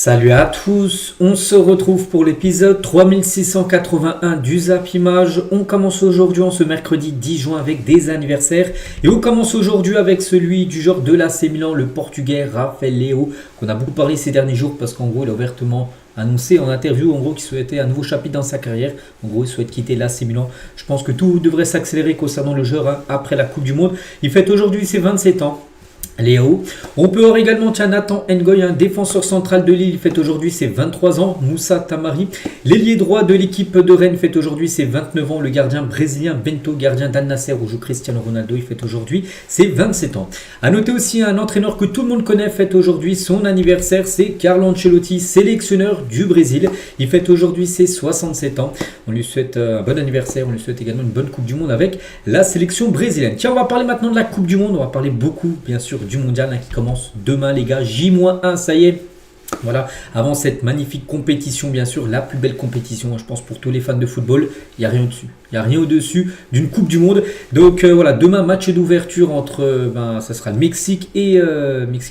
Salut à tous, on se retrouve pour l'épisode 3681 du Zap Image. On commence aujourd'hui en ce mercredi 10 juin avec des anniversaires. Et on commence aujourd'hui avec celui du joueur de l'AC Milan, le portugais Rafael Leão, qu'on a beaucoup parlé ces derniers jours parce qu'en gros il a ouvertement annoncé en interview qu'il souhaitait un nouveau chapitre dans sa carrière. En gros il souhaite quitter l'AC Milan. Je pense que tout devrait s'accélérer concernant le joueur après la Coupe du Monde. Il fête aujourd'hui ses 27 ans. Léo. On peut avoir également Nathan Ngoy, un défenseur central de Lille, il fête aujourd'hui ses 23 ans. Moussa Tamari, l'ailier droit de l'équipe de Rennes, fête aujourd'hui ses 29 ans. Le gardien brésilien Bento, gardien d'Al Nasser où joue Cristiano Ronaldo, il fête aujourd'hui ses 27 ans. A noter aussi un entraîneur que tout le monde connaît, fête aujourd'hui son anniversaire, c'est Carlo Ancelotti, sélectionneur du Brésil. Il fête aujourd'hui ses 67 ans. On lui souhaite un bon anniversaire, on lui souhaite également une bonne Coupe du Monde avec la sélection brésilienne. Tiens, on va parler maintenant de la Coupe du Monde, on va parler beaucoup bien sûr du mondial qui commence demain les gars, J-1, ça y est. Voilà, avant cette magnifique compétition, bien sûr, la plus belle compétition, je pense, pour tous les fans de football. Il n'y a rien au-dessus. Il n'y a rien au-dessus d'une Coupe du Monde. Donc voilà, demain, match d'ouverture entre, ça sera le Mexique et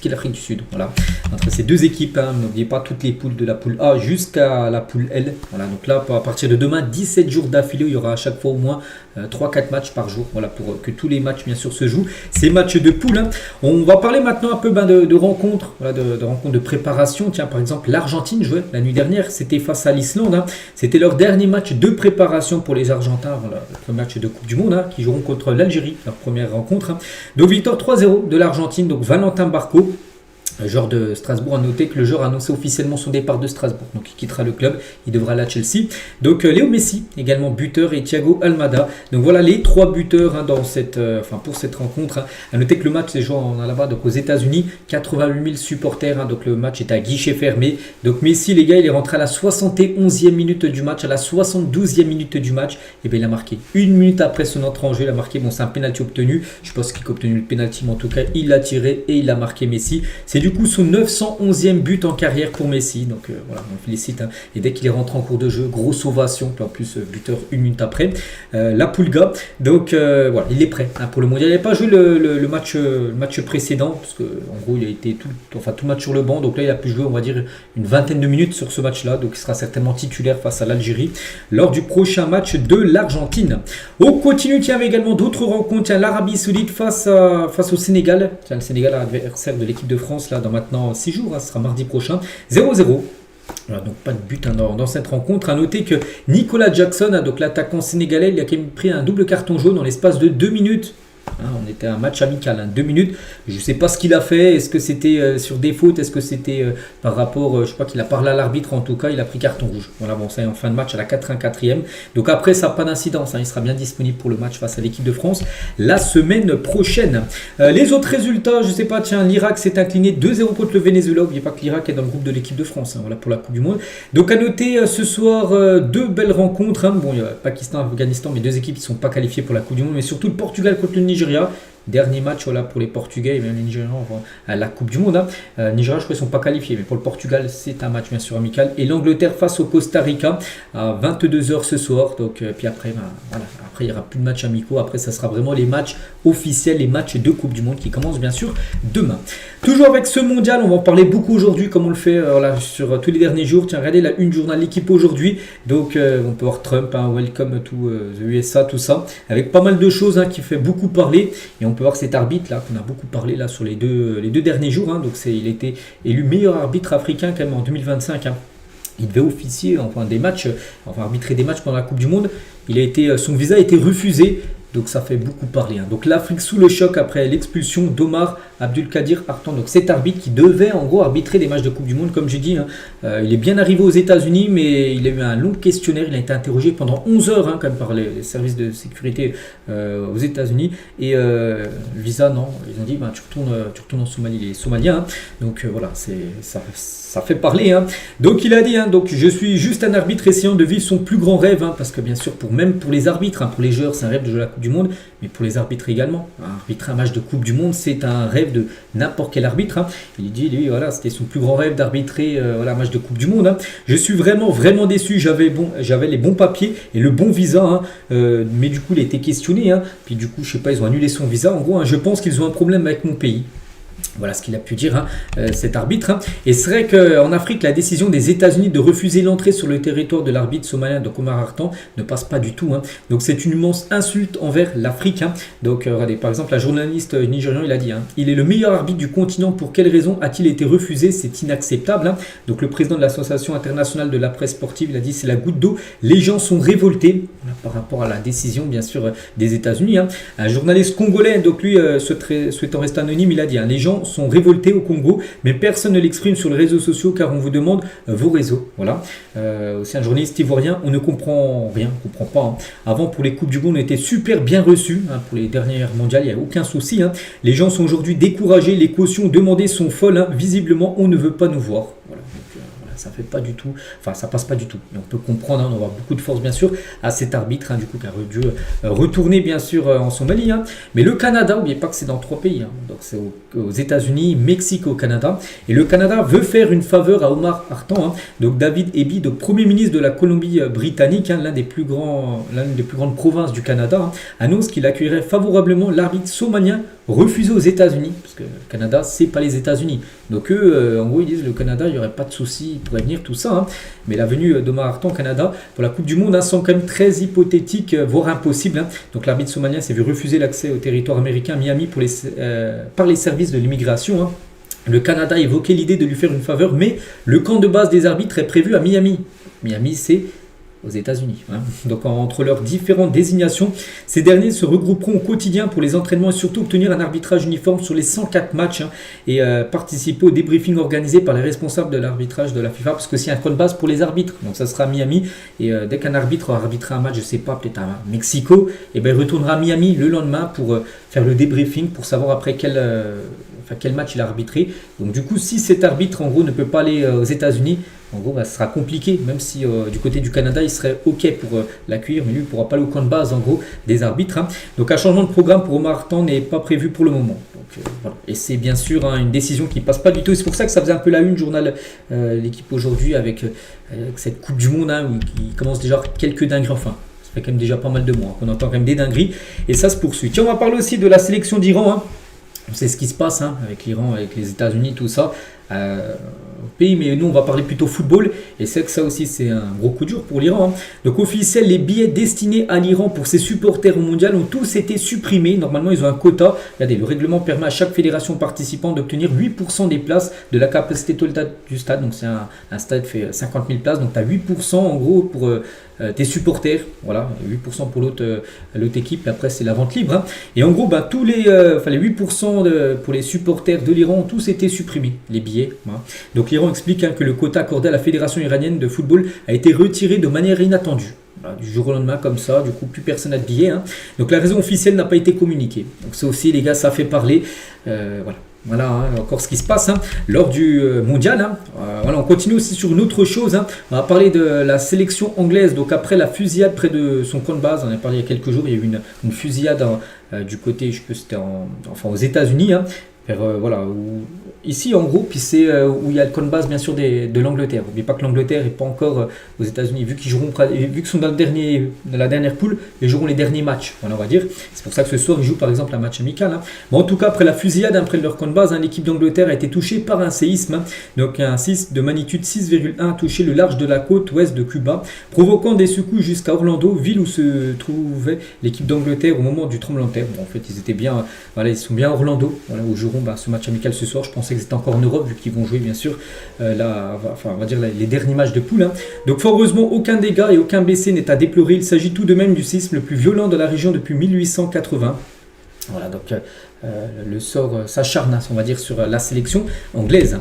l'Afrique du Sud. Voilà, entre ces deux équipes. N'oubliez pas toutes les poules de la poule A jusqu'à la poule L. Voilà, donc là, à partir de demain, 17 jours d'affilée, il y aura à chaque fois au moins 3-4 matchs par jour. Voilà, pour que tous les matchs, bien sûr, se jouent. Ces matchs de poule. On va parler maintenant un peu de rencontres, voilà, de rencontres de préparation. Tiens, par exemple, l'Argentine jouait la nuit dernière, c'était face à l'Islande. C'était leur dernier match de préparation pour les Argentins, voilà, le match de Coupe du Monde, qui joueront contre l'Algérie, leur première rencontre. Donc victoire 3-0 de l'Argentine, donc Valentin Barco. Joueur de Strasbourg, a noté que le joueur a annoncé officiellement son départ de Strasbourg, donc il quittera le club, il devra aller à Chelsea. Donc Léo Messi, également buteur, et Thiago Almada. Donc voilà les trois buteurs pour cette rencontre. A noter que le match s'est joué là-bas, donc aux États-Unis, 88 000 supporters, donc le match est à guichet fermé. Donc Messi, les gars, il est rentré à la 71e minute du match, à la 72e minute du match, et bien il a marqué. Une minute après son entrée en jeu, il a marqué. Bon, c'est un penalty obtenu, je sais pas ce qu'il a obtenu le penalty, mais en tout cas, il l'a tiré et il a marqué Messi. C'est du coup son 911e but en carrière pour Messi. Donc voilà, on le félicite. Et dès qu'il est rentré en cours de jeu, grosse ovation. Puis en plus, buteur une minute après. La Pulga. Donc voilà, il est prêt pour le mondial. Il n'a pas joué le match précédent. Parce que en gros, il a été tout le match sur le banc. Donc là, il a pu jouer, on va dire, une vingtaine de minutes sur ce match-là. Donc il sera certainement titulaire face à l'Algérie lors du prochain match de l'Argentine. On continue. Tiens, avec également d'autres rencontres. Tiens, l'Arabie Saoudite face au Sénégal. Tiens, le Sénégal, adversaire de l'équipe de France dans maintenant 6 jours, ce sera mardi prochain, 0-0. Voilà, donc pas de but dans cette rencontre. À noter que Nicolas Jackson, donc l'attaquant sénégalais, il a quand même pris un double carton jaune dans l'espace de 2 minutes. On était à un match amical, 2 minutes. Je ne sais pas ce qu'il a fait. Est-ce que c'était sur des fautes? Est-ce que c'était par rapport, je ne sais pas, qu'il a parlé à l'arbitre? En tout cas, il a pris carton rouge. Voilà, bon, ça est en fin de match à la 84e. Donc après, ça n'a pas d'incidence. Il sera bien disponible pour le match face à l'équipe de France la semaine prochaine. Les autres résultats, je ne sais pas. Tiens, l'Irak s'est incliné 2-0 contre le Venezuela. N'oubliez pas que l'Irak est dans le groupe de l'équipe de France. Voilà pour la Coupe du Monde. Donc à noter ce soir deux belles rencontres. Bon, il y a Pakistan, Afghanistan, mais deux équipes qui ne sont pas qualifiées pour la Coupe du Monde. Mais surtout le Portugal contre le Nigeria. Dernier match pour les Portugais et même les Nigérians à la Coupe du Monde. Nigeria, je crois qu'ils ne sont pas qualifiés, mais pour le Portugal, c'est un match bien sûr amical. Et l'Angleterre face au Costa Rica à 22h ce soir. Donc, puis après, après, il n'y aura plus de matchs amicaux. Après, ça sera vraiment les matchs officiels, les matchs de Coupe du Monde qui commencent bien sûr demain. Toujours avec ce mondial, on va en parler beaucoup aujourd'hui, comme on le fait sur tous les derniers jours. Tiens, regardez la une journal L'équipe aujourd'hui. Donc, on peut voir Trump, welcome to the USA, tout ça, avec pas mal de choses qui fait beaucoup parler. Et on peut voir cet arbitre là qu'on a beaucoup parlé là sur les deux derniers jours. Donc il a été élu meilleur arbitre africain quand même en 2025. Il devait officier arbitrer des matchs pendant la Coupe du Monde. Son visa a été refusé. Donc ça fait beaucoup parler. Donc l'Afrique sous le choc après l'expulsion d'Omar Abdulkadir Artan. Donc cet arbitre qui devait en gros arbitrer des matchs de Coupe du Monde, comme j'ai dit. Il est bien arrivé aux États-Unis, mais il a eu un long questionnaire. Il a été interrogé pendant 11 heures quand même par les services de sécurité aux États-Unis. Et le visa, non. Ils ont dit tu retournes en Somalie. Il est somalien. Donc voilà, ça fait parler. Donc il a dit donc je suis juste un arbitre essayant de vivre son plus grand rêve. Parce que bien sûr, même pour les arbitres, pour les joueurs, c'est un rêve de jouer la Coupe du Monde, mais pour les arbitres également. Arbitrer un match de Coupe du Monde, c'est un rêve de n'importe quel arbitre. Il dit, lui, voilà, c'était son plus grand rêve d'arbitrer un match de Coupe du Monde. Je suis vraiment, vraiment déçu. J'avais les bons papiers et le bon visa, mais du coup, il a été questionné. Puis du coup, je sais pas, ils ont annulé son visa. En gros, je pense qu'ils ont un problème avec mon pays. Voilà ce qu'il a pu dire, cet arbitre. Et c'est vrai qu'en Afrique, la décision des États-Unis de refuser l'entrée sur le territoire de l'arbitre somalien, donc Omar Hartan, ne passe pas du tout. Donc c'est une immense insulte envers l'Afrique. Donc regardez, par exemple, la journaliste nigérian, il a dit il est le meilleur arbitre du continent. Pour quelle raison a-t-il été refusé? C'est inacceptable. Donc le président de l'Association internationale de la presse sportive, il a dit c'est la goutte d'eau. Les gens sont révoltés par rapport à la décision, bien sûr, des États-Unis. Un journaliste congolais, donc lui, souhaitant rester anonyme, il a dit les gens sont révoltés au Congo, mais personne ne l'exprime sur les réseaux sociaux car on vous demande vos réseaux. Voilà. Aussi un journaliste ivoirien, on ne comprend rien, on ne comprend pas. Avant, pour les Coupes du Monde, on était super bien reçus. Pour les dernières mondiales, il n'y a aucun souci. Les gens sont aujourd'hui découragés, les cautions demandées sont folles. Visiblement, on ne veut pas nous voir. Voilà. Ça fait pas du tout, enfin ça passe pas du tout. Et on peut comprendre, on va avoir beaucoup de force bien sûr à cet arbitre du coup qui a dû retourner bien sûr en Somalie. Mais le Canada, n'oubliez pas que c'est dans 3 pays, donc c'est aux États-Unis, Mexique, au Canada. Et le Canada veut faire une faveur à Omar Hartan. Donc David Eby, donc premier ministre de la Colombie-Britannique, l'une des plus grandes provinces du Canada, annonce qu'il accueillerait favorablement l'arbitre somalien refusé aux États-Unis, parce que le Canada c'est pas les États-Unis. Donc eux, en gros ils disent le Canada, il n'y aurait pas de souci, il pourrait venir tout ça. Mais la venue d'Omar Hartan au Canada pour la Coupe du Monde semble quand même très hypothétique, voire impossible. Donc l'arbitre somalien s'est vu refuser l'accès au territoire américain Miami par les services de l'immigration. Le Canada évoquait l'idée de lui faire une faveur, mais le camp de base des arbitres est prévu à Miami. Miami, c'est aux États-Unis. Donc entre leurs différentes désignations, ces derniers se regrouperont au quotidien pour les entraînements et surtout obtenir un arbitrage uniforme sur les 104 matchs et participer au débriefing organisé par les responsables de l'arbitrage de la FIFA, parce que c'est un camp de base pour les arbitres. Donc ça sera à Miami et dès qu'un arbitre aura arbitré un match, je sais pas, peut-être à Mexico, et il retournera à Miami le lendemain pour faire le débriefing, pour savoir après quel match il a arbitré. Donc du coup, si cet arbitre en gros ne peut pas aller aux États-Unis, en gros, ce sera compliqué, même si du côté du Canada, il serait OK pour l'accueillir, mais lui, il ne pourra pas aller au camp de base, en gros, des arbitres. Donc, un changement de programme pour Omar Hartan n'est pas prévu pour le moment. Donc, voilà. Et c'est bien sûr une décision qui ne passe pas du tout. Et c'est pour ça que ça faisait un peu la une, journal l'équipe aujourd'hui, avec cette Coupe du Monde, où il commence déjà quelques dingueries. Enfin, ça fait quand même déjà pas mal de mois qu'on entend quand même des dingueries. Et ça se poursuit. Tiens, on va parler aussi de la sélection d'Iran. On sait ce qui se passe avec l'Iran, avec les États-Unis, tout ça. Pays, mais nous on va parler plutôt football, et c'est que ça aussi c'est un gros coup dur pour l'Iran. Donc officiel, les billets destinés à l'Iran pour ses supporters au mondial ont tous été supprimés. Normalement ils ont un quota. Regardez, le règlement permet à chaque fédération participante d'obtenir 8% des places de la capacité totale du stade. Donc c'est un stade fait 50 000 places, donc tu as 8% en gros pour tes supporters, voilà, 8% pour l'autre équipe, et après c'est la vente libre. Et en gros, tous les 8% pour les supporters de l'Iran ont tous été supprimés, les billets. Donc l'Iran explique que le quota accordé à la fédération iranienne de football a été retiré de manière inattendue. Du jour au lendemain comme ça, du coup plus personne n'a de billets. Donc la raison officielle n'a pas été communiquée. Donc ça aussi les gars, ça fait parler. Voilà, encore ce qui se passe lors du mondial. Voilà, on continue aussi sur une autre chose. On va parler de la sélection anglaise. Donc après la fusillade près de son camp de base, on en a parlé il y a quelques jours, il y a eu une fusillade du côté, je sais pas, c'était aux États-Unis. Ici en gros, puis c'est où il y a le camp de base bien sûr de l'Angleterre. N'oubliez pas que l'Angleterre n'est pas encore aux États-Unis, vu qu'ils sont dans la dernière poule, ils joueront les derniers matchs, voilà, on va dire. C'est pour ça que ce soir ils jouent par exemple un match amical. Bon, en tout cas, après la fusillade, près de leur camp de base, l'équipe d'Angleterre a été touchée par un séisme. Donc un séisme de magnitude 6,1 a touché le large de la côte ouest de Cuba, provoquant des secousses jusqu'à Orlando, ville où se trouvait l'équipe d'Angleterre au moment du tremblement de terre. Bon, en fait, ils étaient bien, ils sont bien à Orlando, voilà, où joueront ce match amical ce soir. Je pensais que c'était encore en Europe, vu qu'ils vont jouer bien sûr on va dire les derniers matchs de poule. Donc fort heureusement, aucun dégât et aucun blessé n'est à déplorer. Il s'agit tout de même du séisme le plus violent de la région depuis 1880. Voilà, donc le sort s'acharne, on va dire, sur la sélection anglaise.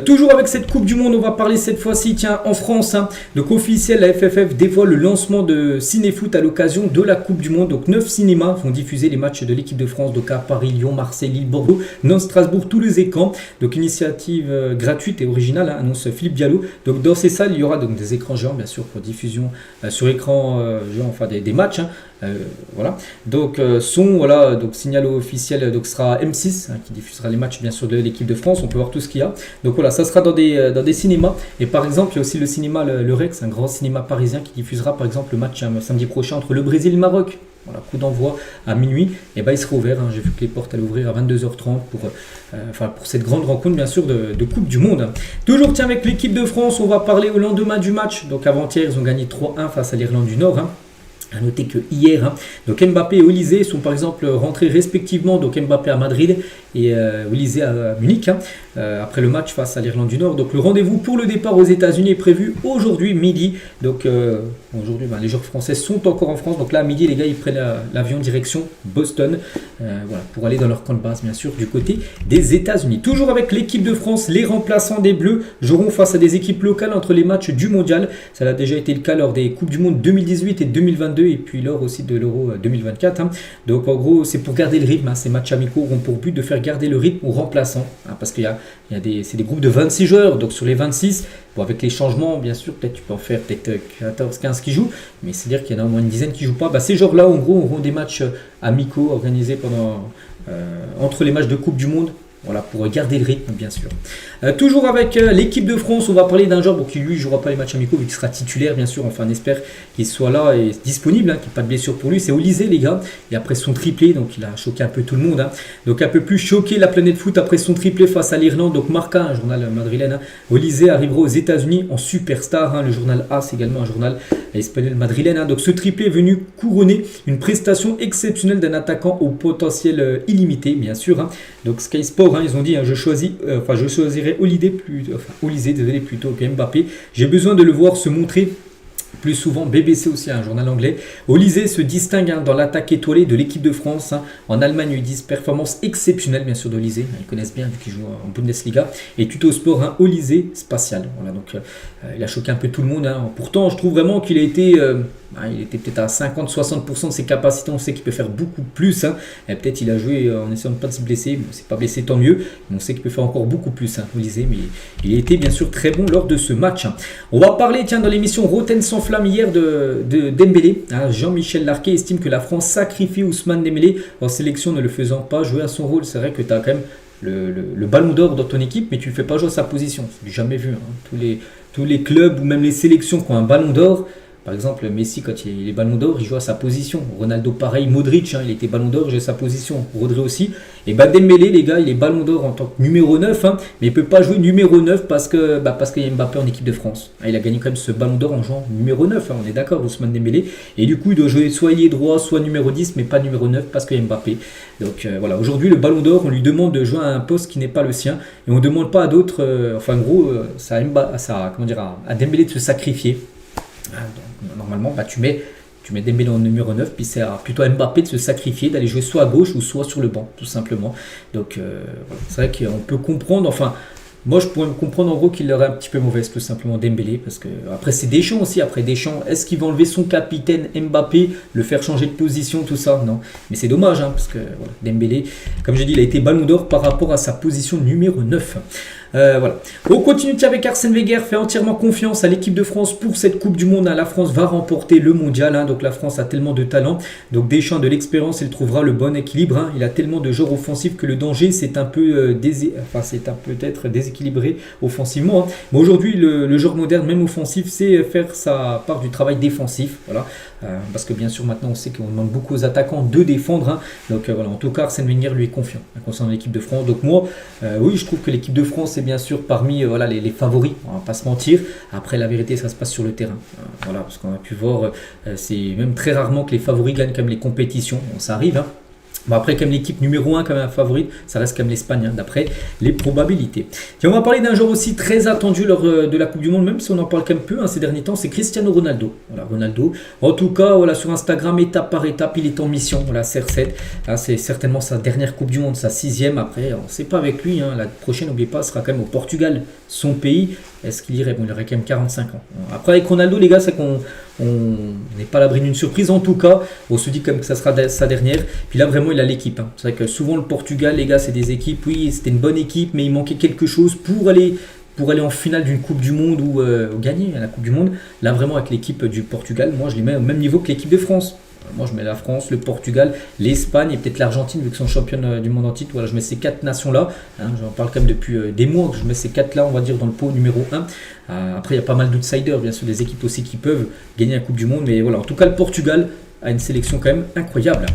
Toujours avec cette Coupe du Monde, on va parler cette fois-ci, en France. Donc officiel, la FFF dévoile le lancement de Cinéfoot à l'occasion de la Coupe du Monde. Donc 9 cinémas vont diffuser les matchs de l'équipe de France, donc à Paris, Lyon, Marseille, Lille, Bordeaux, Nantes, Strasbourg, Toulouse et Caen. Donc initiative gratuite et originale, annonce Philippe Diallo. Donc dans ces salles, il y aura donc des écrans géants, bien sûr, pour diffusion sur écran géant, des matchs. Voilà. Donc donc signal officiel, donc ce sera M6 qui diffusera les matchs bien sûr de l'équipe de France. On peut voir tout ce qu'il y a. Donc voilà, ça sera dans des cinémas. Et par exemple, il y a aussi le cinéma le Rex, un grand cinéma parisien qui diffusera par exemple le match samedi prochain entre le Brésil et le Maroc. Voilà, coup d'envoi à minuit, et ben il sera ouvert. J'ai vu que les portes allaient ouvrir à 22h30 pour cette grande rencontre, bien sûr, de Coupe du Monde. Toujours, tiens, avec l'équipe de France, on va parler au lendemain du match. Donc avant-hier, ils ont gagné 3-1 face à l'Irlande du Nord. À noter que hier, donc Mbappé et Olysée sont par exemple rentrés respectivement, donc Mbappé à Madrid et Olysée à Munich, après le match face à l'Irlande du Nord. Donc le rendez-vous pour le départ aux États-Unis est prévu aujourd'hui midi. Donc aujourd'hui, les joueurs français sont encore en France. Donc là à midi, les gars, ils prennent l'avion direction Boston, voilà, pour aller dans leur camp de base, bien sûr, du côté des États-Unis. Toujours avec l'équipe de France, les remplaçants des Bleus joueront face à des équipes locales entre les matchs du Mondial. Ça a déjà été le cas lors des Coupes du Monde 2018 et 2022. Et puis lors aussi de l'Euro 2024. Donc en gros, c'est pour garder le rythme. Ces matchs amicaux auront pour but de faire garder le rythme aux remplaçants. Parce qu'il c'est des groupes de 26 joueurs. Donc sur les 26, bon, avec les changements, bien sûr, peut-être tu peux en faire peut-être 14, 15 qui jouent. Mais c'est-à-dire qu'il y en a au moins une dizaine qui ne jouent pas. Ces joueurs-là, en gros, auront des matchs amicaux organisés entre les matchs de Coupe du Monde. Voilà, pour garder le rythme, bien sûr. Toujours avec l'équipe de France, on va parler d'un joueur qui lui ne jouera pas les matchs amicaux, vu qu'il sera titulaire, bien sûr. Enfin, on espère qu'il soit là et disponible, qu'il n'y ait pas de blessure pour lui. C'est Olysée, les gars. Et après son triplé, donc il a choqué un peu tout le monde. Donc un peu plus choqué la planète foot après son triplé face à l'Irlande. Donc Marca, un journal madrilène. Olysée arrivera aux États-Unis en superstar. Le journal AS également, un journal espagnol madrilène. Donc ce triplé est venu couronner une prestation exceptionnelle d'un attaquant au potentiel illimité, bien sûr. Donc Sky Sport, ils ont dit, je choisirais Olysée, désolé, plutôt que Mbappé. J'ai besoin de le voir se montrer plus souvent. BBC aussi, un journal anglais. Olysée se distingue dans l'attaque étoilée de l'équipe de France. En Allemagne, ils disent performance exceptionnelle, bien sûr, d'Olysée. Ils connaissent bien, vu qu'il joue en Bundesliga. Et Tuto Sport, Olysée spatial. Voilà, donc il a choqué un peu tout le monde. Pourtant, je trouve vraiment qu'il a été... il était peut-être à 50-60% de ses capacités. On sait qu'il peut faire beaucoup plus. Et peut-être il a joué en essayant de ne pas se blesser. Bon, c'est pas blessé, tant mieux. Mais on sait qu'il peut faire encore beaucoup plus, Olysée. Mais il a été bien sûr très bon lors de ce match. On va parler, dans l'émission Roten sans flamme hier de Dembélé. Jean-Michel Larquet estime que la France sacrifie Ousmane Dembélé en sélection, ne le faisant pas jouer à son rôle. C'est vrai que tu as quand même le ballon d'or dans ton équipe, mais tu ne le fais pas jouer à sa position. C'est jamais vu. Tous les clubs ou même les sélections qui ont un ballon d'or. Par exemple, Messi, quand il est ballon d'or, il joue à sa position. Ronaldo, pareil. Modric, il était ballon d'or, il joue à sa position. Rodri aussi. Et Dembélé, les gars, il est ballon d'or en tant que numéro 9. Mais il ne peut pas jouer numéro 9 parce qu'il y a Mbappé en équipe de France. Il a gagné quand même ce ballon d'or en jouant numéro 9. On est d'accord, Ousmane Dembélé. Et du coup, il doit jouer soit ailier droit, soit numéro 10, mais pas numéro 9 parce qu'il y a Mbappé. Donc voilà, aujourd'hui, le ballon d'or, on lui demande de jouer à un poste qui n'est pas le sien. Et on ne demande pas à d'autres, à Dembélé de se sacrifier. Donc, normalement, tu mets Dembélé en numéro 9, puis c'est plutôt à Mbappé de se sacrifier, d'aller jouer soit à gauche ou soit sur le banc, tout simplement. Donc, c'est vrai qu'on peut comprendre, moi je pourrais me comprendre en gros qu'il l'aurait un petit peu mauvaise, tout simplement, Dembélé, parce que après c'est Deschamps aussi, est-ce qu'il va enlever son capitaine Mbappé, le faire changer de position, tout ça? Non, mais c'est dommage, parce que Dembélé, comme j'ai dit, il a été ballon d'or par rapport à sa position numéro 9. Voilà. On continue avec Arsène Wenger, fait entièrement confiance à l'équipe de France pour cette Coupe du Monde. La France va remporter le mondial. Donc la France a tellement de talent. Donc Deschamps, de l'expérience, il trouvera le bon équilibre. Il a tellement de joueurs offensifs que le danger c'est peut-être déséquilibré offensivement. Mais aujourd'hui, le joueur moderne, même offensif, c'est faire sa part du travail défensif. Voilà. Parce que bien sûr maintenant on sait qu'on demande beaucoup aux attaquants de défendre. Donc voilà, en tout cas Arsène Wenger lui est confiant concernant l'équipe de France. Donc moi, oui, je trouve que l'équipe de France est bien sûr parmi les favoris, on va pas se mentir. Après la vérité, ça se passe sur le terrain. Voilà, parce qu'on a pu voir, c'est même très rarement que les favoris gagnent comme les compétitions. Bon, ça arrive, Bon, après, comme l'équipe numéro 1, comme un favorite, ça reste comme l'Espagne, d'après les probabilités. Tiens, on va parler d'un joueur aussi très attendu lors de la Coupe du Monde, même si on en parle quand même peu ces derniers temps, c'est Cristiano Ronaldo. Voilà, Ronaldo. En tout cas, sur Instagram, étape par étape, il est en mission. Voilà, CR7. Là, c'est certainement sa dernière Coupe du Monde, sa 6e. Après, on ne sait pas avec lui. La prochaine, n'oubliez pas, sera quand même au Portugal, son pays. Est-ce qu'il irait? Bon, il aurait quand même 45 ans. Après, avec Ronaldo, les gars, c'est qu'on n'est pas à l'abri d'une surprise. En tout cas, on se dit comme que ça sera sa dernière. Puis là, vraiment, il a l'équipe. C'est vrai que souvent, le Portugal, les gars, c'est des équipes. Oui, c'était une bonne équipe, mais il manquait quelque chose pour aller en finale d'une Coupe du Monde ou gagner la Coupe du Monde. Là, vraiment, avec l'équipe du Portugal, moi, je les mets au même niveau que l'équipe de France. Moi, je mets la France, le Portugal, l'Espagne et peut-être l'Argentine, vu qu'ils sont championnes du monde en titre. Voilà, je mets ces 4 nations-là. J'en parle quand même depuis des mois. Je mets ces 4-là, on va dire, dans le pot numéro 1. Après, il y a pas mal d'outsiders, bien sûr, des équipes aussi qui peuvent gagner la Coupe du Monde. Mais voilà, en tout cas, le Portugal, a une sélection quand même incroyable.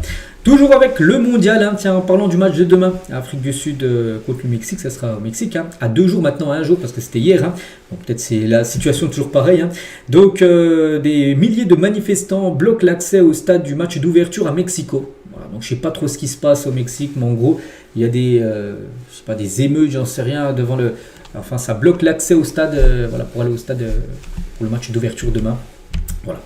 Toujours avec le mondial, tiens, en parlant du match de demain, Afrique du Sud contre le Mexique, ça sera au Mexique, à 2 jours maintenant, à 1 jour, parce que c'était hier. Donc peut-être c'est la situation toujours pareille. Donc des milliers de manifestants bloquent l'accès au stade du match d'ouverture à Mexico. Voilà, donc je sais pas trop ce qui se passe au Mexique, mais en gros, il y a des, je sais pas, des émeutes, j'en sais rien, devant le... Enfin, ça bloque l'accès au stade, voilà, pour aller au stade pour le match d'ouverture demain. Voilà.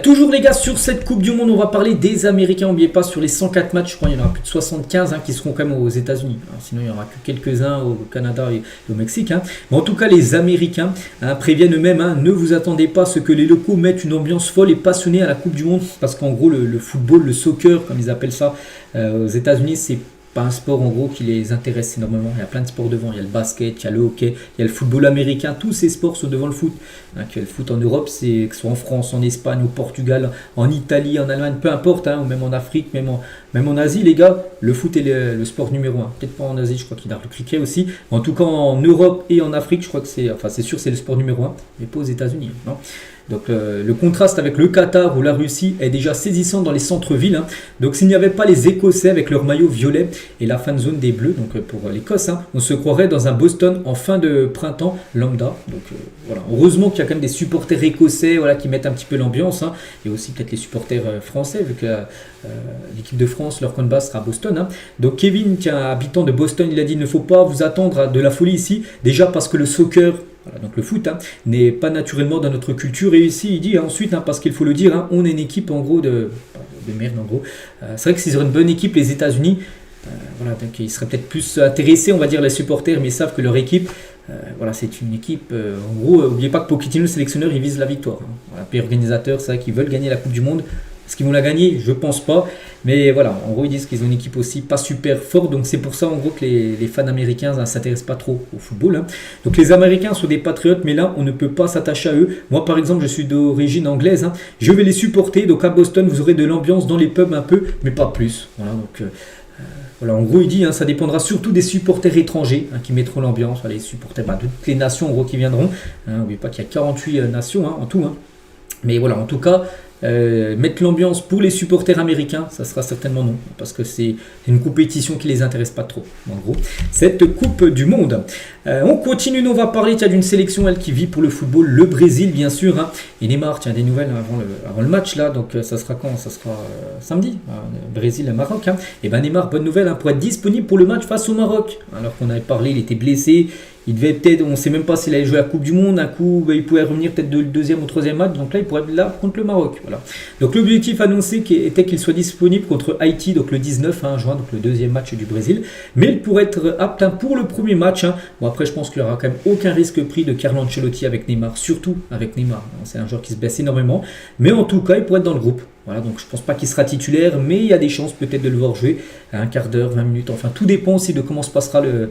Toujours les gars, sur cette Coupe du Monde, on va parler des Américains. N'oubliez pas, sur les 104 matchs, je crois qu'il y en aura plus de 75 qui seront quand même aux États-Unis. Sinon, il n'y en aura que quelques-uns au Canada et au Mexique. Mais en tout cas, les Américains préviennent eux-mêmes, ne vous attendez pas à ce que les locaux mettent une ambiance folle et passionnée à la Coupe du Monde. Parce qu'en gros, le football, le soccer, comme ils appellent ça, aux États-Unis, c'est pas un sport en gros qui les intéresse énormément. Il y a plein de sports devant, il y a le basket, il y a le hockey, il y a le football américain, tous ces sports sont devant le foot. Que le foot en Europe, c'est que ce soit en France, en Espagne, au Portugal, en Italie, en Allemagne, peu importe, ou même en Afrique, même en Asie, les gars, le foot est le sport numéro 1. Peut-être pas en Asie, je crois qu'il y a le cricket aussi. En tout cas, en Europe et en Afrique, je crois que c'est sûr, c'est le sport numéro 1, mais pas aux États-Unis, non. Donc le contraste avec le Qatar ou la Russie est déjà saisissant dans les centres-villes. Donc s'il n'y avait pas les Écossais avec leur maillot violet et la fan zone des Bleus, donc pour l'Écosse, on se croirait dans un Boston en fin de printemps lambda. Donc voilà, heureusement qu'il y a quand même des supporters écossais, voilà, qui mettent un petit peu l'ambiance, et aussi peut-être les supporters français vu que l'équipe de France, leur camp de base sera à Boston. Donc Kevin, qui est un habitant de Boston, il a dit il ne faut pas vous attendre à de la folie ici, déjà parce que le soccer, voilà, donc le foot n'est pas naturellement dans notre culture. Et ici il dit ensuite, parce qu'il faut le dire, on est une équipe en gros de merde en gros. C'est vrai que s'ils auraient une bonne équipe, les États-Unis, voilà, donc ils seraient peut-être plus intéressés, on va dire, les supporters, mais ils savent que leur équipe, voilà, c'est une équipe, en gros, n'oubliez pas que Pochettino, le sélectionneur, il vise la victoire. Voilà, puis organisateur, c'est vrai qu'ils veulent gagner la Coupe du Monde. Est-ce qu'ils vont la gagner? Je pense pas. Mais voilà, en gros, ils disent qu'ils ont une équipe aussi pas super forte. Donc c'est pour ça, en gros, que les fans américains ne s'intéressent pas trop au football. Donc les Américains sont des patriotes, mais là, on ne peut pas s'attacher à eux. Moi, par exemple, je suis d'origine anglaise. Je vais les supporter. Donc à Boston, vous aurez de l'ambiance dans les pubs un peu, mais pas plus. Voilà, donc... voilà, en gros, il dit, ça dépendra surtout des supporters étrangers qui mettront l'ambiance. Voilà, les supporters de toutes les nations, en gros, qui viendront. N'oubliez pas qu'il y a 48 nations en tout. Mais voilà, en tout cas, mettre l'ambiance pour les supporters américains, ça sera certainement non, parce que c'est une compétition qui les intéresse pas trop, en gros, cette Coupe du Monde. On continue, on va parler d'une sélection qui vit pour le football, le Brésil bien sûr, et Neymar, des nouvelles avant le match là, donc ça sera quand? Ça sera samedi, Brésil-Maroc, et ben Neymar, bonne nouvelle, pour être disponible pour le match face au Maroc, alors qu'on avait parlé, il était blessé. Il devait peut-être, on ne sait même pas s'il allait jouer la Coupe du Monde. Un coup, il pouvait revenir peut-être de deuxième ou troisième match. Donc là, il pourrait être là contre le Maroc. Voilà. Donc l'objectif annoncé était qu'il soit disponible contre Haïti, donc le 19 juin, donc le deuxième match du Brésil. Mais il pourrait être apte pour le premier match. Bon, après, je pense qu'il n'y aura quand même aucun risque pris de Carlo Ancelotti avec Neymar, surtout avec Neymar. C'est un joueur qui se blesse énormément. Mais en tout cas, il pourrait être dans le groupe. Voilà, donc je ne pense pas qu'il sera titulaire, mais il y a des chances peut-être de le voir jouer à un quart d'heure, 20 minutes, enfin tout dépend aussi de comment se passera le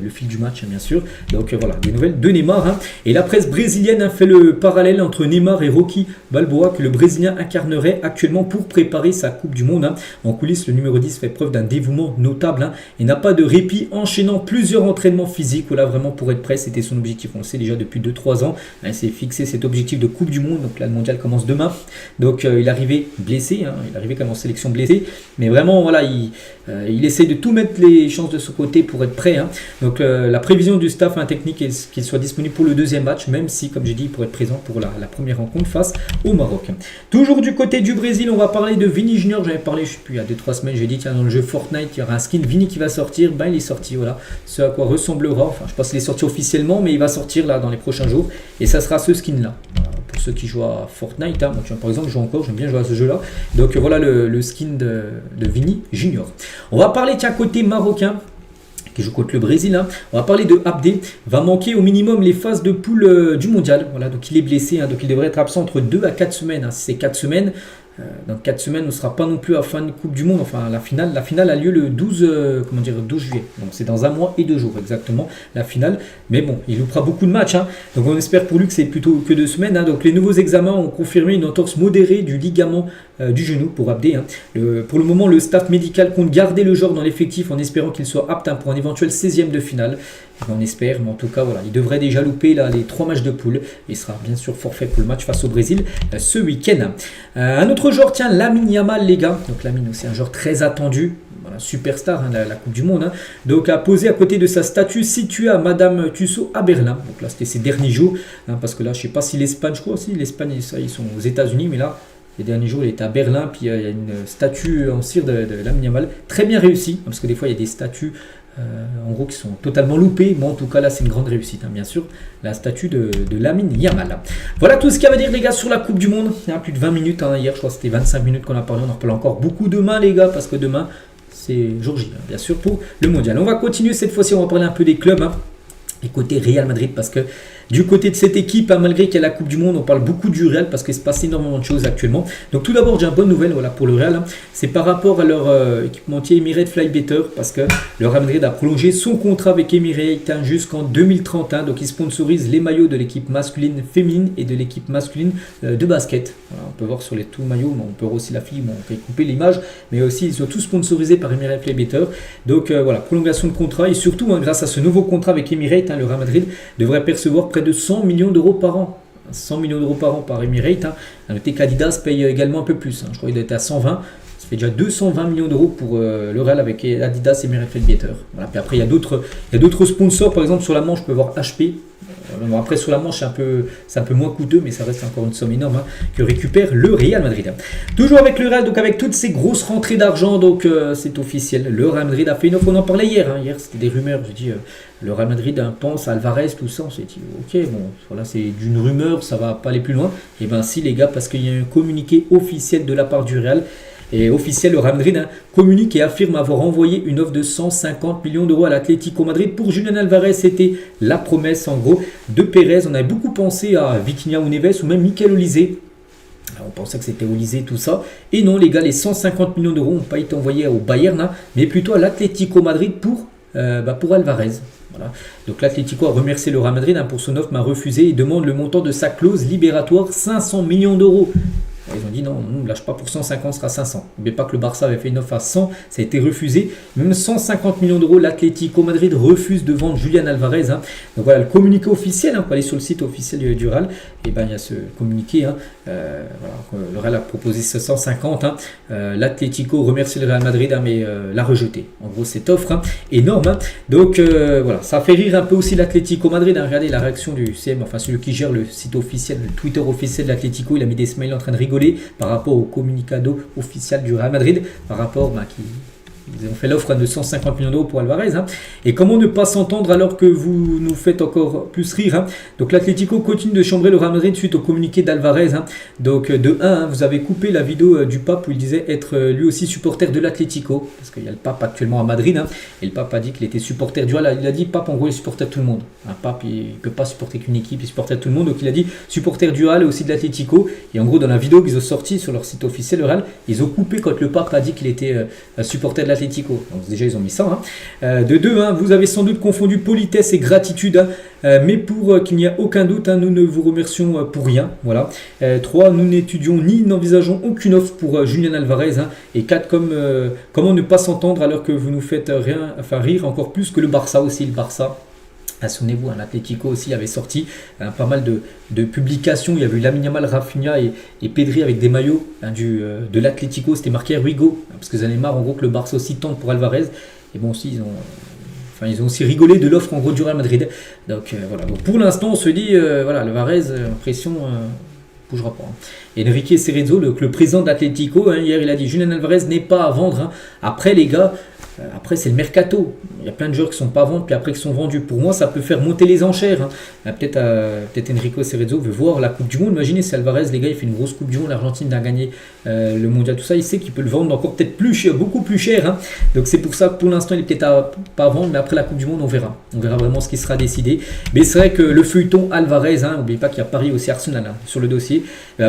fil du match, bien sûr. Donc voilà, des nouvelles de Neymar. Et la presse brésilienne a fait le parallèle entre Neymar et Rocky Balboa que le Brésilien incarnerait actuellement pour préparer sa Coupe du Monde. En coulisses, le numéro 10 fait preuve d'un dévouement notable et n'a pas de répit, enchaînant plusieurs entraînements physiques. Voilà, vraiment pour être prêt, c'était son objectif. On le sait déjà depuis 2-3 ans. Il s'est fixé cet objectif de Coupe du Monde. Donc là, le mondial commence demain. Donc il arrive blessé, il arrivait comme en sélection blessé, mais vraiment voilà, il essaie de tout mettre les chances de son côté pour être prêt. Donc la prévision du staff technique est qu'il soit disponible pour le deuxième match, même si, comme j'ai dit, il pourrait être présent pour la première rencontre face au Maroc. Toujours du côté du Brésil, on va parler de Vini Junior. J'avais parlé, je sais plus, il y a 2-3 semaines, j'ai dit tiens, dans le jeu Fortnite, il y aura un skin Vini qui va sortir. Il est sorti, voilà, ce à quoi ressemblera, enfin je sais pas s'il est sorti officiellement, mais il va sortir là dans les prochains jours, et ça sera ce skin là. Pour ceux qui jouent à Fortnite, moi par exemple je joue encore, j'aime bien jouer à ce jeu là, donc voilà le skin de Vini Junior. On va parler côté marocain qui joue contre le Brésil, on va parler de Abdé, va manquer au minimum les phases de poule du mondial, voilà, donc il est blessé, donc il devrait être absent entre 2 à 4 semaines, si c'est 4 semaines. Dans 4 semaines, on ne sera pas non plus à fin de Coupe du Monde. Enfin, la finale a lieu le 12 juillet. Donc, c'est dans 1 mois et 2 jours exactement la finale. Mais bon, il loupera beaucoup de matchs. Donc, on espère pour lui que c'est plutôt que 2 semaines. Donc, les nouveaux examens ont confirmé une entorse modérée du ligament du genou pour Abdé. Pour le moment, le staff médical compte garder le joueur dans l'effectif en espérant qu'il soit apte pour un éventuel 16e de finale. On espère, mais en tout cas, voilà, il devrait déjà louper là, les 3 matchs de poule. Il sera bien sûr forfait pour le match face au Brésil ce week-end. Un autre joueur, tiens, Lamine Yamal, les gars. Donc Lamine aussi, un joueur très attendu. Voilà, superstar, hein, la Coupe du Monde. Hein. Donc a posé à côté de sa statue située à Madame Tussauds à Berlin. Donc là, c'était ses derniers jours. Hein, parce que là, je ne sais pas si l'Espagne, je crois aussi, l'Espagne, ils sont aux États-Unis, mais là, les derniers jours, il était à Berlin, puis il y a une statue en cire de Lamine Yamal, très bien réussie, parce que des fois, il y a des statues en gros qui sont totalement loupées, mais en tout cas, là, c'est une grande réussite, hein, bien sûr, la statue de Lamine Yamal. Voilà tout ce qu'il y a à dire, les gars, sur la Coupe du Monde. Il y a plus de 20 minutes, hein, hier, je crois que c'était 25 minutes qu'on a parlé, on en reparle encore beaucoup demain, les gars, parce que demain, c'est jour J, hein, bien sûr, pour le mondial. On va continuer cette fois-ci, on va parler un peu des clubs, hein. Et côté Real Madrid, parce que du côté de cette équipe, hein, malgré qu'il y a la Coupe du Monde, on parle beaucoup du Real parce qu'il se passe énormément de choses actuellement. Donc tout d'abord, j'ai une bonne nouvelle voilà, pour le Real. Hein. C'est par rapport à leur équipementier Emirates Flybetter, parce que le Real Madrid a prolongé son contrat avec Emirates hein, jusqu'en 2031. Donc ils sponsorisent les maillots de l'équipe masculine, féminine et de l'équipe masculine de basket. Voilà, on peut voir sur les tout maillots, mais on peut voir aussi la fille, bon, on peut couper l'image, mais aussi ils sont tous sponsorisés par Emirates Flybetter. Donc voilà, prolongation de contrat et surtout hein, grâce à ce nouveau contrat avec Emirates, le Real Madrid devrait percevoir près de 100 millions d'euros par an. 100 millions d'euros par an par Emirates. Hein. Notez qu'Adidas paye également un peu plus. Hein. Je crois qu'il était à 120. Ça fait déjà 220 millions d'euros pour le Real avec Adidas et Emirates Flybetter. Voilà. Puis après, il y a d'autres sponsors. Par exemple, sur la manche, je peux voir HP. Bon, après, sur la manche, c'est un peu moins coûteux, mais ça reste encore une somme énorme hein, que récupère le Real Madrid. Toujours avec le Real, donc avec toutes ces grosses rentrées d'argent, donc c'est officiel. Le Real Madrid a fait une offre, on en parlait hier. Hein. Hier, c'était des rumeurs. J'ai dit, le Real Madrid pense à Alvarez, tout ça. On s'est dit, ok, bon, voilà, c'est d'une rumeur, ça va pas aller plus loin. Et bien, si, les gars, parce qu'il y a un communiqué officiel de la part du Real. Et officiel, le Real Madrid hein, communique et affirme avoir envoyé une offre de 150 millions d'euros à l'Atlético Madrid pour Julián Alvarez. C'était la promesse en gros de Pérez. On avait beaucoup pensé à Vitinha ou Neves ou même Michael Olise. On pensait que c'était Olise tout ça. Et non les gars, les 150 millions d'euros n'ont pas été envoyés au Bayern, hein, mais plutôt à l'Atlético Madrid pour Alvarez. Voilà. Donc l'Atlético a remercié le Real Madrid hein, pour son offre, m'a refusé et demande le montant de sa clause libératoire, 500 millions d'euros. Ils ont dit non, on ne lâche pas pour 150, ce sera 500. N'oubliez pas que le Barça avait fait une offre à 100, ça a été refusé. Même 150 millions d'euros, l'Atlético Madrid refuse de vendre Julián Alvarez. Hein. Donc voilà, le communiqué officiel, hein, on peut aller sur le site officiel du Real, et ben il y a ce communiqué. Hein, voilà, le Real a proposé ce 150. Hein, L'Atlético remercie le Real Madrid, hein, mais l'a rejeté. En gros, cette offre hein, énorme. Hein. Donc voilà, ça fait rire un peu aussi l'Atlético Madrid. Hein. Regardez la réaction du CM, enfin celui qui gère le site officiel, le Twitter officiel de l'Atlético, il a mis des smileys en train de rigoler par rapport au communicado officiel du Real Madrid, par rapport ils ont fait l'offre de 150 millions d'euros pour Alvarez. Hein. Et comment ne pas s'entendre alors que vous nous faites encore plus rire hein. Donc l'Atlético continue de chambrer le Real Madrid suite au communiqué d'Alvarez. Hein. Donc de 1, hein, vous avez coupé la vidéo du pape où il disait être lui aussi supporter de l'Atlético. Parce qu'il y a le pape actuellement à Madrid. Hein, et le pape a dit qu'il était supporter du Real. Il a dit pape en gros il supportait tout le monde. Un pape il ne peut pas supporter qu'une équipe, il supportait tout le monde. Donc il a dit supporter du Real et aussi de l'Atlético. Et en gros dans la vidéo qu'ils ont sortie sur leur site officiel le Real, ils ont coupé quand le pape a dit qu'il était supporter de l'Atlético. Donc déjà ils ont mis ça. Hein. De 2, hein, vous avez sans doute confondu politesse et gratitude, hein, mais pour qu'il n'y ait aucun doute, hein, nous ne vous remercions pour rien. Voilà. 3, nous n'étudions ni n'envisageons aucune offre pour Julián Alvarez. Hein. Et 4, comment ne pas s'entendre alors que vous nous faites rire encore plus que le Barça aussi. Le Barça. Souvenez-vous, hein, l'Atlético aussi avait sorti pas mal de publications. Il y avait eu Lamine Yamal, Rafinha et Pedri avec des maillots hein, de l'Atlético. C'était marqué Ruigo, hein, parce que vous en avez marre en gros que le Barça aussi tente pour Alvarez. Et bon aussi, ils ont aussi rigolé de l'offre en gros du Real Madrid. Donc voilà. Donc, pour l'instant, on se dit, voilà, Alvarez, pression... bougera pas. Hein. Et Enrique Cerezo, le président d'Atlético, hein, hier il a dit Julián Alvarez n'est pas à vendre. Hein. Après les gars, après c'est le mercato. Il y a plein de joueurs qui ne sont pas à vendre, puis après qui sont vendus. Pour moi, ça peut faire monter les enchères. Hein. Peut-être Enrique Cerezo veut voir la Coupe du Monde. Imaginez si Alvarez, les gars, il fait une grosse Coupe du Monde, l'Argentine a gagné le mondial, tout ça. Il sait qu'il peut le vendre encore peut-être plus cher, beaucoup plus cher. Hein. Donc c'est pour ça que pour l'instant, il est peut-être pas à vendre, mais après la Coupe du Monde, on verra. On verra vraiment ce qui sera décidé. Mais c'est vrai que le feuilleton Alvarez, hein, n'oubliez pas qu'il y a Paris aussi Arsenal hein, sur le dossier.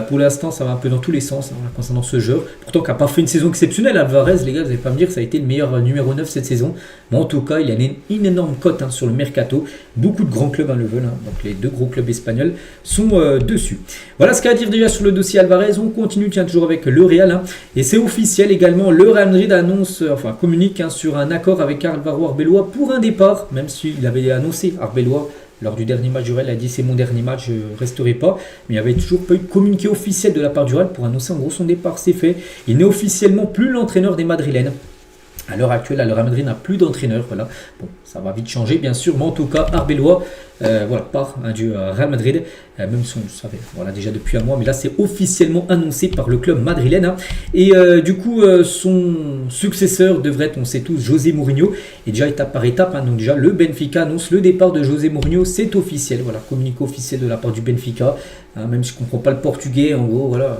Pour l'instant, ça va un peu dans tous les sens hein, concernant ce joueur. Pourtant, qui n'a pas fait une saison exceptionnelle, Alvarez, les gars, vous n'allez pas me dire que ça a été le meilleur numéro 9 cette saison. Mais en tout cas, il y a une énorme cote sur le mercato. Beaucoup de grands clubs le veulent. Donc les deux gros clubs espagnols sont dessus. Voilà ce qu'il y a à dire déjà sur le dossier Alvarez. On continue toujours avec le Real. Et c'est officiel également. Le Real Madrid communique sur un accord avec Álvaro Arbeloa pour un départ. Même s'il avait annoncé Arbeloa lors du dernier match du Real, il a dit c'est mon dernier match, je ne resterai pas. Mais il n'y avait toujours pas eu de communiqué officiel de la part du Real pour annoncer en gros son départ. C'est fait. Il n'est officiellement plus l'entraîneur des Madrilènes. À l'heure actuelle, le Real Madrid n'a plus d'entraîneur. Voilà. Bon, ça va vite changer, bien sûr. Mais en tout cas, Arbeloa part du Real Madrid. Même si on le savait déjà depuis un mois. Mais là, c'est officiellement annoncé par le club madrilène. Et du coup, son successeur devrait être, on sait tous, José Mourinho. Et déjà, étape par étape. Donc déjà, le Benfica annonce le départ de José Mourinho. C'est officiel. Voilà, communiqué officiel de la part du Benfica. Même si je ne comprends pas le portugais, en gros, voilà.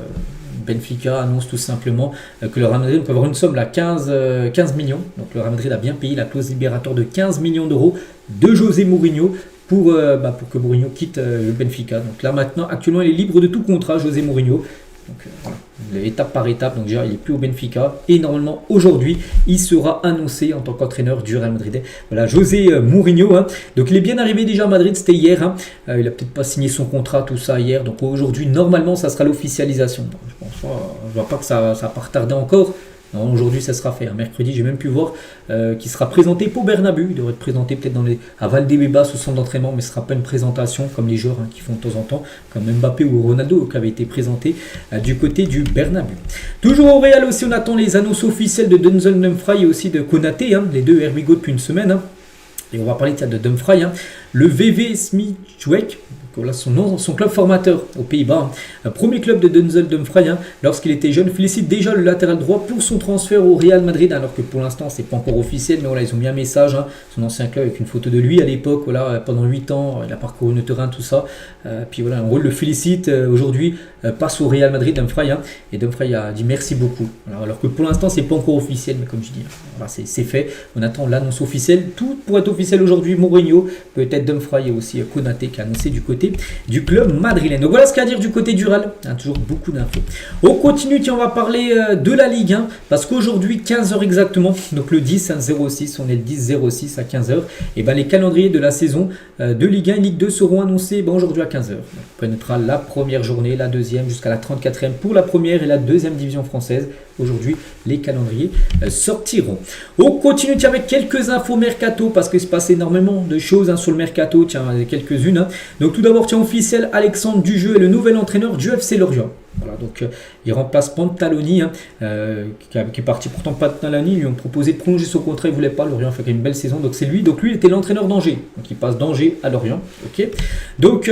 Benfica annonce tout simplement que le Real Madrid peut avoir une somme là 15 millions. Donc le Real Madrid a bien payé la clause libératoire de 15 millions d'euros de José Mourinho pour que Mourinho quitte le Benfica. Donc là maintenant, actuellement, il est libre de tout contrat, José Mourinho. Donc voilà, étape par étape. Donc déjà, il n'est plus au Benfica. Et normalement, aujourd'hui, il sera annoncé en tant qu'entraîneur du Real Madrid. Voilà, José Mourinho. Donc il est bien arrivé déjà à Madrid, c'était hier. Il n'a peut-être pas signé son contrat, tout ça hier. Donc aujourd'hui, normalement, ça sera l'officialisation. Je pense pas, je vois pas que ça va pas retarder encore. Non, aujourd'hui, ça sera fait. Mercredi, j'ai même pu voir qu'il sera présenté pour Bernabeu. Il devrait être présenté peut-être à Valdebebas au centre d'entraînement, mais ce ne sera pas une présentation comme les joueurs qui font de temps en temps, comme Mbappé ou Ronaldo qui avaient été présentés du côté du Bernabeu. Toujours au Real aussi, on attend les annonces officielles de Denzel Dumfries et aussi de Konaté, les deux Here We Go depuis une semaine. Et on va parler de Dumfries, le VV Smith-Wijk. Voilà son club formateur aux Pays-Bas. Premier club de Denzel Dumfries lorsqu'il était jeune. Félicite déjà le latéral droit pour son transfert au Real Madrid, alors que pour l'instant c'est pas encore officiel, mais voilà, ils ont mis un message. Son ancien club avec une photo de lui à l'époque, voilà, pendant 8 ans, il a parcouru le terrain, tout ça. Puis voilà, en gros, il le félicite aujourd'hui, passe au Real Madrid, Dumfries. Et Dumfries a dit merci beaucoup. Alors que pour l'instant c'est pas encore officiel, mais comme je dis, voilà, c'est fait. On attend l'annonce officielle. Tout pourrait être officiel aujourd'hui. Mourinho, peut-être Dumfries et aussi Konaté qui a annoncé du côté du club madrilène. Donc voilà ce qu'il y a à dire du côté du Real. Toujours beaucoup d'infos. On continue, on va parler de la Ligue 1 parce qu'aujourd'hui 15h exactement, donc le 10-06, on est le 10-06 à 15h, et les calendriers de la saison de Ligue 1 et Ligue 2 seront annoncés aujourd'hui à 15h. On connaîtra la première journée, la deuxième jusqu'à la 34e pour la première et la deuxième division française. Aujourd'hui, les calendriers sortiront. On continue avec quelques infos mercato parce qu'il se passe énormément de choses sur le mercato. Tiens, quelques-unes. Donc tout d'abord, officiel, Alexandre Dujeu est le nouvel entraîneur du FC Lorient. Voilà, donc il remplace Pantaloni, qui est parti. Pourtant Pantaloni lui ont proposé de prolonger son contrat, il ne voulait pas. Lorient a fait une belle saison, donc c'est lui. Donc lui il était l'entraîneur d'Angers, donc il passe d'Angers à Lorient. Ok. Donc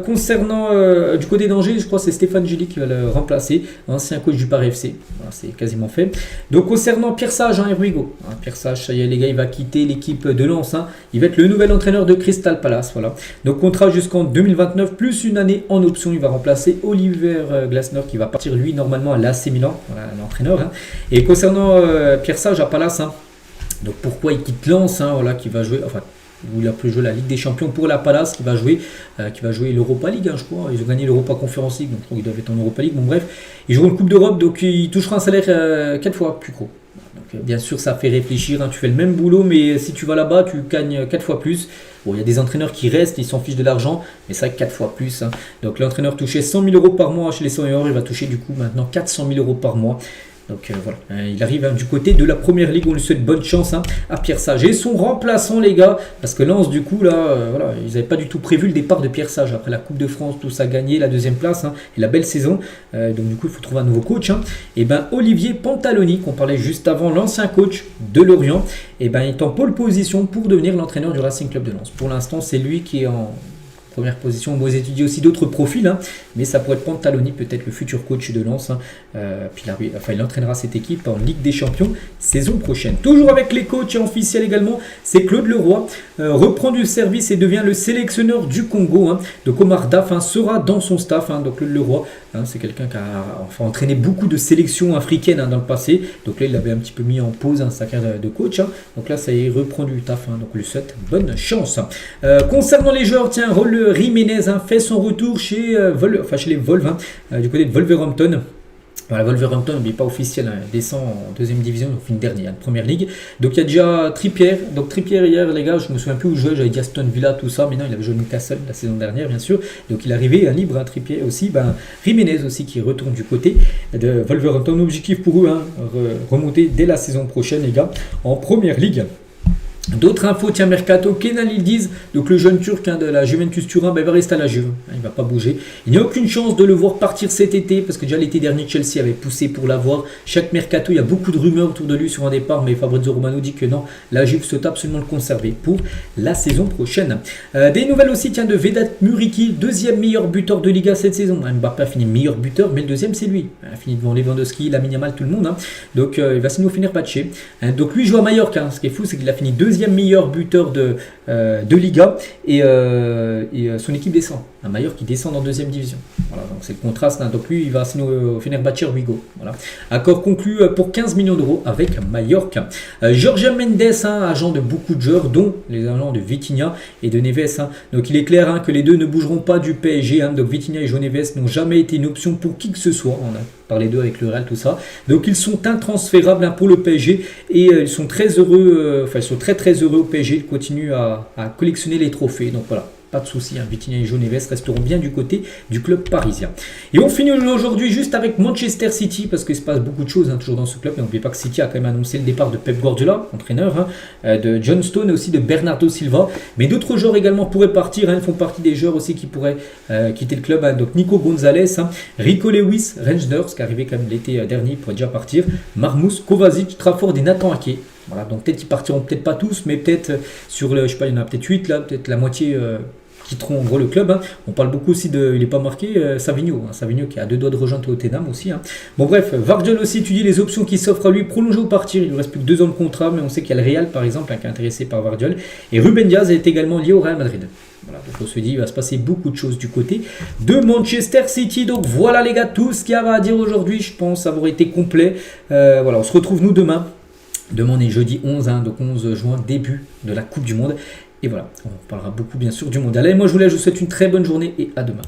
concernant du côté d'Angers, je crois que c'est Stéphane Gilly qui va le remplacer, ancien coach du Paris FC. Voilà, c'est quasiment fait. Donc concernant Pierre Sage, Here We Go. Pierre Sage, ça y est les gars, il va quitter l'équipe de Lens. Il va être le nouvel entraîneur de Crystal Palace. Voilà. Donc contrat jusqu'en 2029 plus une année en option. Il va remplacer Oliver Glasner qui va partir lui normalement à l'AC Milan, voilà, l'entraîneur. Et concernant Pierre Sage à Palace, donc pourquoi il quitte Lens, voilà, qui va jouer, enfin où il a pu jouer la Ligue des Champions pour la Palace, qui va jouer l'Europa League, je crois. Ils ont gagné l'Europa Conference League, donc ils doivent être en Europa League. Bon bref, ils joueront une Coupe d'Europe, donc il touchera un salaire 4 fois plus gros. Donc bien sûr, ça fait réfléchir. Tu fais le même boulot, mais si tu vas là-bas, tu gagnes 4 fois plus. Bon, il y a des entraîneurs qui restent, ils s'en fichent de l'argent, mais ça 4 fois plus. Donc l'entraîneur touchait 100 000 euros par mois chez les 100 €, il va toucher du coup maintenant 400 000 euros par mois. Donc voilà, il arrive du côté de la première ligue, on lui souhaite bonne chance à Pierre Sage. Et son remplaçant les gars, parce que Lens du coup là, voilà, ils n'avaient pas du tout prévu le départ de Pierre Sage. Après la Coupe de France, tout ça gagné, la deuxième place et la belle saison. Donc du coup il faut trouver un nouveau coach. Et Olivier Pantaloni, qu'on parlait juste avant, l'ancien coach de Lorient, est en pole position pour devenir l'entraîneur du Racing Club de Lens. Pour l'instant c'est lui qui est en première position. Vous étudiez aussi d'autres profils, mais ça pourrait être Pantaloni, peut-être le futur coach de Lens. Puis là, il entraînera cette équipe en Ligue des Champions saison prochaine. Toujours avec les coachs officiels également, c'est Claude Leroy reprend du service et devient le sélectionneur du Congo. Donc Omar Daf sera dans son staff. Donc Claude Leroy, c'est quelqu'un qui a entraîné beaucoup de sélections africaines dans le passé. Donc là, il avait un petit peu mis en pause sa carrière de coach. Donc là, ça y est, il reprend du taf. Donc lui souhaite bonne chance. Concernant les joueurs, tiens, Jiménez fait son retour chez les Wolves, du côté de Wolverhampton. Voilà, Wolverhampton n'est pas officiel, hein, il descend en deuxième division, donc finit dernier, hein, première ligue. Donc il y a déjà Trippier. Donc Trippier hier, les gars, je me souviens plus où jouait, j'avais dit Aston Villa, tout ça, mais non, il avait joué Newcastle la saison dernière, bien sûr. Donc il est arrivé un libre, hein, Trippier aussi. Jiménez aussi qui retourne du côté de Wolverhampton. Objectif pour eux, hein, remonter dès la saison prochaine, les gars, en première ligue. D'autres infos, tiens, Mercato, Kenan Yildiz, donc le jeune turc, hein, de la Juventus Turin, il va rester à la Juve, hein, il ne va pas bouger. Il n'y a aucune chance de le voir partir cet été, parce que déjà l'été dernier, Chelsea avait poussé pour l'avoir. Chaque Mercato, il y a beaucoup de rumeurs autour de lui sur un départ, mais Fabrizio Romano dit que non, la Juve souhaite absolument le conserver pour la saison prochaine. Des nouvelles aussi, tiens, de Vedat Muriqi, deuxième meilleur buteur de Liga cette saison. Mbappé a fini meilleur buteur, mais le deuxième c'est lui. Il a fini devant Lewandowski, Lamine Yamal, tout le monde. Hein. Donc il va sinon finir patché. Hein, donc lui joue à Mallorca, hein. Ce qui est fou, c'est qu'il a fini deuxième meilleur buteur de Liga et son équipe descend. Un Mallorca qui descend en deuxième division. Voilà, donc c'est le contraste. Hein. Donc lui, il va signer au Fenerbahçe Vigo. Voilà. Accord conclu pour 15 millions d'euros avec Mallorca. Jorge Mendes, hein, agent de beaucoup de joueurs, dont les agents de Vitinha et de Neves. Hein. Donc il est clair, hein, que les deux ne bougeront pas du PSG. Hein. Donc Vitinha et João Neves n'ont jamais été une option pour qui que ce soit. On a parlé d'eux avec le Real, tout ça. Donc ils sont intransférables, hein, pour le PSG et ils sont très heureux. Ils sont très heureux au PSG. Ils continuent à collectionner les trophées. Donc voilà. Pas de souci, hein. Vitinha et João Neves resteront bien du côté du club parisien. Et on finit aujourd'hui juste avec Manchester City, parce qu'il se passe beaucoup de choses, hein, toujours dans ce club. Et n'oubliez pas que City a quand même annoncé le départ de Pep Guardiola, entraîneur, hein, de John Stones et aussi de Bernardo Silva. Mais d'autres joueurs également pourraient partir, hein. Ils font partie des joueurs aussi qui pourraient quitter le club. Hein. Donc Nico Gonzalez, hein, Rico Lewis, Rangers, qui est arrivé quand même l'été dernier, pourrait déjà partir. Marmoush, Kovacic, Trafford et Nathan Ake. Voilà, donc peut-être qu'ils partiront, peut-être pas tous, mais peut-être sur le, je sais pas, il y en a peut-être 8 là, peut-être la moitié quitteront en gros le club. Hein. On parle beaucoup aussi de, il n'est pas marqué, Savigno, hein, Savigno qui a 2 doigts de rejoindre Tottenham aussi. Hein. Bon bref, Vardiol aussi étudie les options qui s'offrent à lui, prolonger ou partir. Il ne lui reste plus que 2 ans de contrat, mais on sait qu'il y a le Real par exemple, hein, qui est intéressé par Vardiol. Et Ruben Diaz est également lié au Real Madrid. Voilà, donc on se dit il va se passer beaucoup de choses du côté de Manchester City. Donc voilà les gars, tout ce qu'il y avait à dire aujourd'hui, je pense avoir été complet. Voilà, on se retrouve nous demain. Demain on est jeudi 11, hein, donc 11 juin, début de la Coupe du Monde. Et voilà, on parlera beaucoup bien sûr du mondial. Allez, moi je vous souhaite une très bonne journée et à demain.